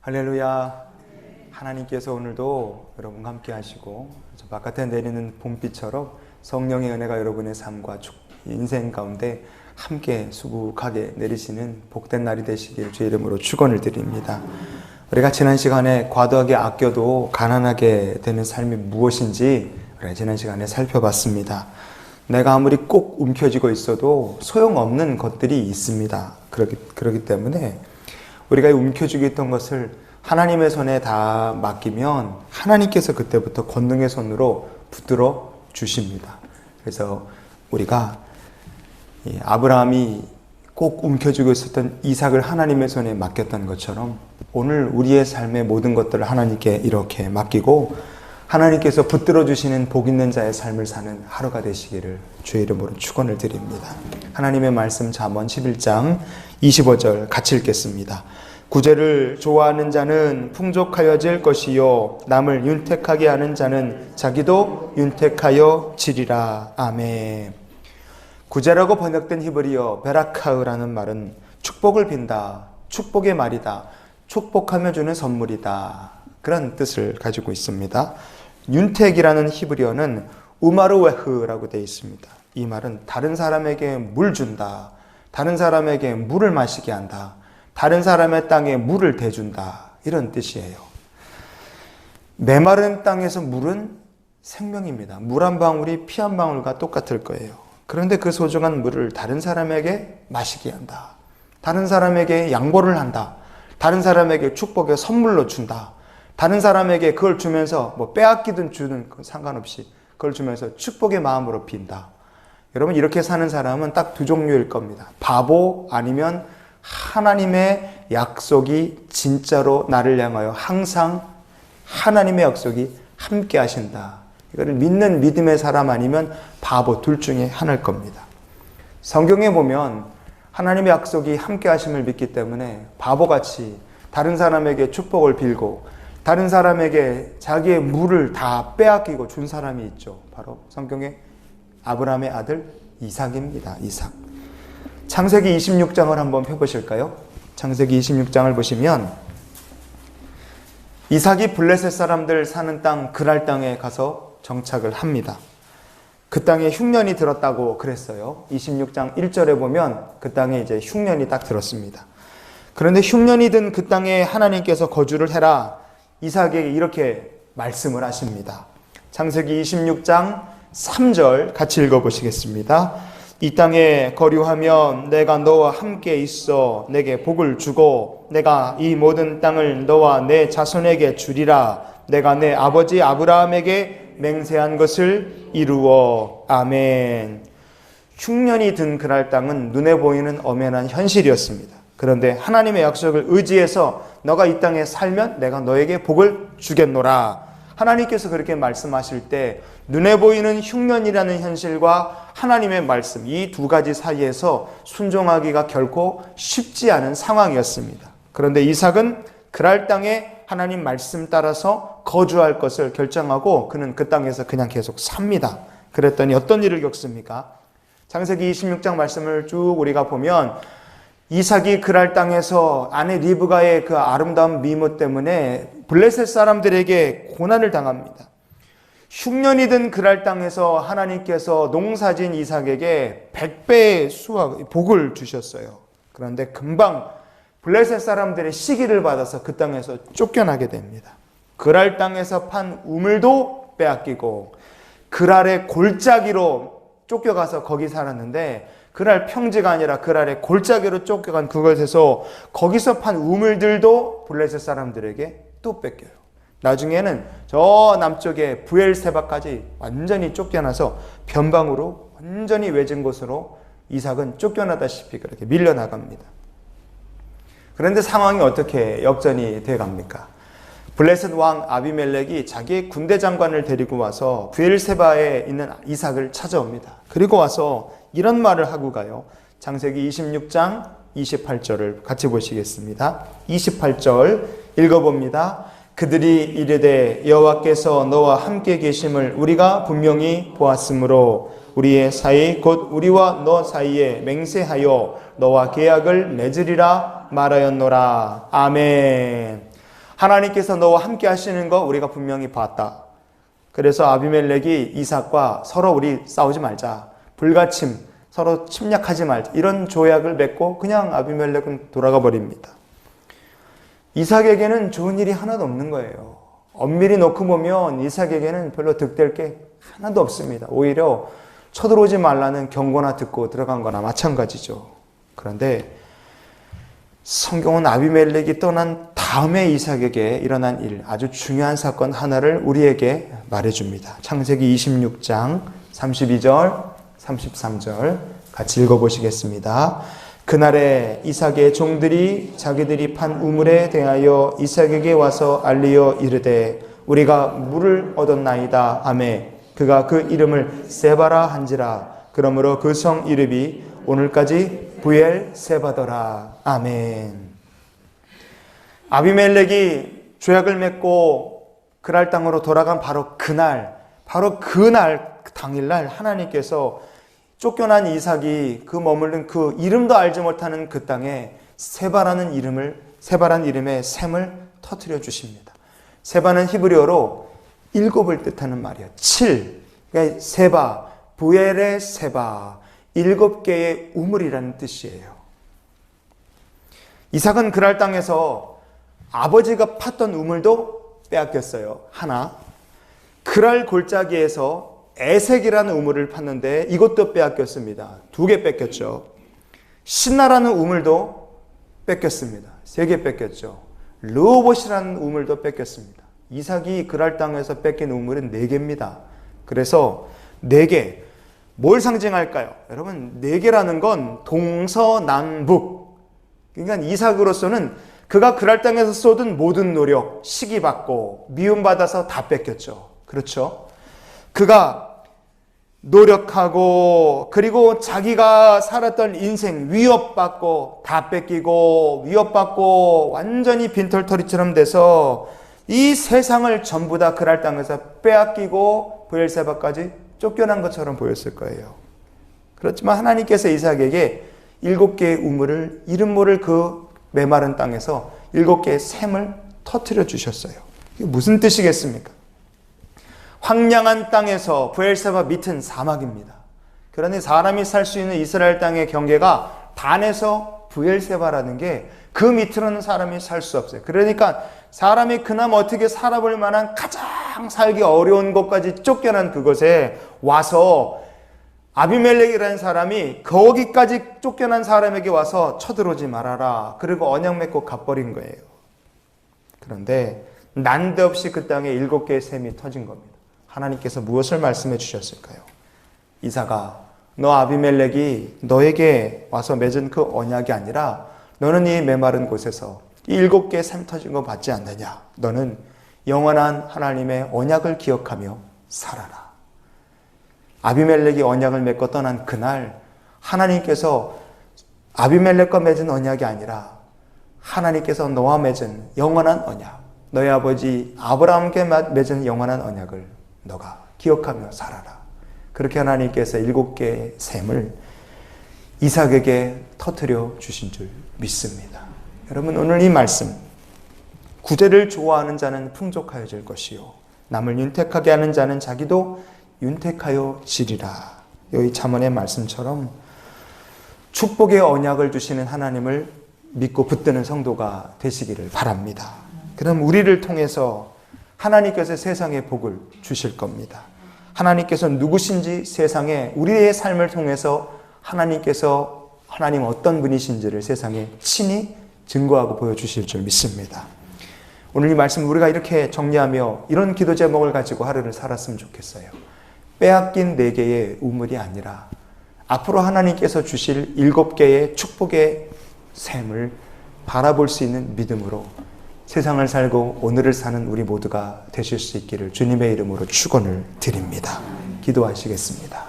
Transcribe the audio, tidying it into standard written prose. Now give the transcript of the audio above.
할렐루야. 하나님께서 오늘도 여러분과 함께 하시고 저 바깥에 내리는 봄비처럼 성령의 은혜가 여러분의 삶과 인생 가운데 함께 수국하게 내리시는 복된 날이 되시길 주의 이름으로 축원을 드립니다. 우리가 지난 시간에 과도하게 아껴도 가난하게 되는 삶이 무엇인지 우리가 지난 시간에 살펴봤습니다. 내가 아무리 꼭 움켜쥐고 있어도 소용없는 것들이 있습니다. 그렇기 때문에 우리가 움켜쥐고 있던 것을 하나님의 손에 다 맡기면 하나님께서 그때부터 권능의 손으로 붙들어 주십니다. 그래서 우리가 아브라함이 꼭 움켜쥐고 있었던 이삭을 하나님의 손에 맡겼던 것처럼 오늘 우리의 삶의 모든 것들을 하나님께 이렇게 맡기고 하나님께서 붙들어 주시는 복 있는 자의 삶을 사는 하루가 되시기를 주의 이름으로 축원을 드립니다. 하나님의 말씀 잠언 11장 25절 같이 읽겠습니다. 구제를 좋아하는 자는 풍족하여질 것이요 남을 윤택하게 하는 자는 자기도 윤택하여 지리라. 아멘. 구제라고 번역된 히브리어 베라카흐라는 말은 축복을 빈다, 축복의 말이다, 축복하며 주는 선물이다, 그런 뜻을 가지고 있습니다. 윤택이라는 히브리어는 우마르웨흐라고 되어 있습니다. 이 말은 다른 사람에게 물 준다, 다른 사람에게 물을 마시게 한다, 다른 사람의 땅에 물을 대준다, 이런 뜻이에요. 메마른 땅에서 물은 생명입니다. 물 한 방울이 피 한 방울과 똑같을 거예요. 그런데 그 소중한 물을 다른 사람에게 마시게 한다, 다른 사람에게 양보를 한다, 다른 사람에게 축복의 선물로 준다, 다른 사람에게 그걸 주면서 빼앗기든 주든 상관없이 그걸 주면서 축복의 마음으로 빈다. 여러분, 이렇게 사는 사람은 딱 두 종류일 겁니다. 바보 아니면 하나님의 약속이 진짜로 나를 향하여 항상 하나님의 약속이 함께 하신다, 이거를 믿는 믿음의 사람 아니면 바보, 둘 중에 하나일 겁니다. 성경에 보면 하나님의 약속이 함께 하심을 믿기 때문에 바보같이 다른 사람에게 축복을 빌고 다른 사람에게 자기의 물을 다 빼앗기고 준 사람이 있죠. 바로 성경에 아브라함의 아들 이삭입니다. 이삭. 창세기 26장을 한번 펴보실까요? 창세기 26장을 보시면 이삭이 블레셋 사람들 사는 땅 그랄 땅에 가서 정착을 합니다. 그 땅에 흉년이 들었다고 그랬어요. 26장 1절에 보면 그 땅에 이제 흉년이 딱 들었습니다. 그런데 흉년이 든 그 땅에 하나님께서 거주를 해라, 이삭에게 이렇게 말씀을 하십니다. 창세기 26장 3절 같이 읽어보시겠습니다. 이 땅에 거류하면 내가 너와 함께 있어 내게 복을 주고 내가 이 모든 땅을 너와 내 자손에게 주리라. 내가 내 아버지 아브라함에게 맹세한 것을 이루어. 아멘. 흉년이 든 그날 땅은 눈에 보이는 엄연한 현실이었습니다. 그런데 하나님의 약속을 의지해서 너가 이 땅에 살면 내가 너에게 복을 주겠노라. 하나님께서 그렇게 말씀하실 때 눈에 보이는 흉년이라는 현실과 하나님의 말씀, 이 두 가지 사이에서 순종하기가 결코 쉽지 않은 상황이었습니다. 그런데 이삭은 그랄 땅에 하나님 말씀 따라서 거주할 것을 결정하고 그는 그 땅에서 그냥 계속 삽니다. 그랬더니 어떤 일을 겪습니까? 창세기 26장 말씀을 쭉 우리가 보면 이삭이 그랄 땅에서 아내 리브가의 그 아름다운 미모 때문에 블레셋 사람들에게 고난을 당합니다. 흉년이 든 그랄 땅에서 하나님께서 농사진 이삭에게 100배의 수확, 복을 주셨어요. 그런데 금방 블레셋 사람들의 시기를 받아서 그 땅에서 쫓겨나게 됩니다. 그랄 땅에서 판 우물도 빼앗기고 그랄의 골짜기로 쫓겨가서 거기 살았는데 그랄 평지가 아니라 그랄의 골짜기로 쫓겨간 그곳에서 거기서 판 우물들도 블레셋 사람들에게 또 뺏겨요. 나중에는 저 남쪽에 부엘세바까지 완전히 쫓겨나서 변방으로 완전히 외진 곳으로 이삭은 쫓겨나다시피 그렇게 밀려나갑니다. 그런데 상황이 어떻게 역전이 돼갑니까? 블레셋 왕 아비멜렉이 자기의 군대 장관을 데리고 와서 부엘세바에 있는 이삭을 찾아옵니다. 그리고 와서 이런 말을 하고 가요. 창세기 26장 28절을 같이 보시겠습니다. 28절 읽어봅니다. 그들이 이르되 여호와께서 너와 함께 계심을 우리가 분명히 보았으므로 우리의 사이 곧 우리와 너 사이에 맹세하여 너와 계약을 맺으리라 말하였노라. 아멘. 하나님께서 너와 함께 하시는 거 우리가 분명히 봤다. 그래서 아비멜렉이 이삭과 서로 우리 싸우지 말자, 불가침, 서로 침략하지 말자, 이런 조약을 맺고 그냥 아비멜렉은 돌아가 버립니다. 이삭에게는 좋은 일이 하나도 없는 거예요. 엄밀히 놓고 보면 이삭에게는 별로 득될 게 하나도 없습니다. 오히려 쳐들어오지 말라는 경고나 듣고 들어간 거나 마찬가지죠. 그런데 성경은 아비멜렉이 떠난 다음에 이삭에게 일어난 일, 아주 중요한 사건 하나를 우리에게 말해줍니다. 창세기 26장 32절, 33절 같이 읽어보시겠습니다. 그날에 이삭의 종들이 자기들이 판 우물에 대하여 이삭에게 와서 알리어 이르되 우리가 물을 얻었나이다 하매 그가 그 이름을 세바라 한지라. 그러므로 그 성 이름이 오늘까지 부엘세바더라. 아멘. 아비멜렉이 조약을 맺고 그랄 땅으로 돌아간 바로 그날 당일날 하나님께서 쫓겨난 이삭이 그 머무른 그 이름도 알지 못하는 그 땅에 세바라는 이름의 샘을 터뜨려 주십니다. 세바는 히브리어로 일곱을 뜻하는 말이에요. 7. 그러니까 세바, 부엘의 세바, 7개의 우물이라는 뜻이에요. 이삭은 그랄 땅에서 아버지가 팠던 우물도 빼앗겼어요. 하나. 그랄 골짜기에서 에색이라는 우물을 팠는데 이것도 빼앗겼습니다. 2개 뺏겼죠. 신나라는 우물도 뺏겼습니다. 3개 뺏겼죠. 르호봇이라는 우물도 뺏겼습니다. 이삭이 그랄 땅에서 뺏긴 우물은 4개입니다. 그래서 4개. 뭘 상징할까요? 여러분, 4개라는 건 동서남북. 그러니까 이삭으로서는 그가 그랄 땅에서 쏟은 모든 노력, 시기받고 미움받아서 다 뺏겼죠. 그렇죠? 그가 노력하고 그리고 자기가 살았던 인생 위협받고 다 뺏기고 위협받고 완전히 빈털터리처럼 돼서 이 세상을 전부 다 그랄 땅에서 빼앗기고 브엘세바까지 쫓겨난 것처럼 보였을 거예요. 그렇지만 하나님께서 이삭에게 7개의 우물을 이름 모를 그 메마른 땅에서 7개의 샘을 터뜨려 주셨어요. 이게 무슨 뜻이겠습니까? 황량한 땅에서 브엘세바 밑은 사막입니다. 그러니 사람이 살 수 있는 이스라엘 땅의 경계가 단에서 브엘세바라는 게 그 밑으로는 사람이 살 수 없어요. 그러니까 사람이 그나마 어떻게 살아볼 만한 가장 살기 어려운 곳까지 쫓겨난 그곳에 와서 아비멜렉이라는 사람이 거기까지 쫓겨난 사람에게 와서 쳐들어오지 말아라. 그리고 언약 맺고 가버린 거예요. 그런데 난데없이 그 땅에 7개의 샘이 터진 겁니다. 하나님께서 무엇을 말씀해 주셨을까요? 이삭아, 너 아비멜렉이 너에게 와서 맺은 그 언약이 아니라 너는 이 메마른 곳에서 이 7개의 샘 터진 거 받지 않느냐? 너는 영원한 하나님의 언약을 기억하며 살아라. 아비멜렉이 언약을 맺고 떠난 그날 하나님께서 아비멜렉과 맺은 언약이 아니라 하나님께서 너와 맺은 영원한 언약, 너의 아버지 아브라함께 맺은 영원한 언약을 너가 기억하며 살아라. 그렇게 하나님께서 7개의 샘을 이삭에게 터뜨려 주신 줄 믿습니다. 여러분, 오늘 이 말씀, 구제를 좋아하는 자는 풍족하여질 것이요 남을 윤택하게 하는 자는 자기도 윤택하여 지리라. 여기 잠언의 말씀처럼 축복의 언약을 주시는 하나님을 믿고 붙드는 성도가 되시기를 바랍니다. 그럼 우리를 통해서 하나님께서 세상에 복을 주실 겁니다. 하나님께서 누구신지 세상에 우리의 삶을 통해서 하나님 어떤 분이신지를 세상에 친히 증거하고 보여주실 줄 믿습니다. 오늘 이 말씀 우리가 이렇게 정리하며 이런 기도 제목을 가지고 하루를 살았으면 좋겠어요. 빼앗긴 4개의 우물이 아니라 앞으로 하나님께서 주실 7개의 축복의 샘을 바라볼 수 있는 믿음으로 세상을 살고 오늘을 사는 우리 모두가 되실 수 있기를 주님의 이름으로 축원을 드립니다. 기도하시겠습니다.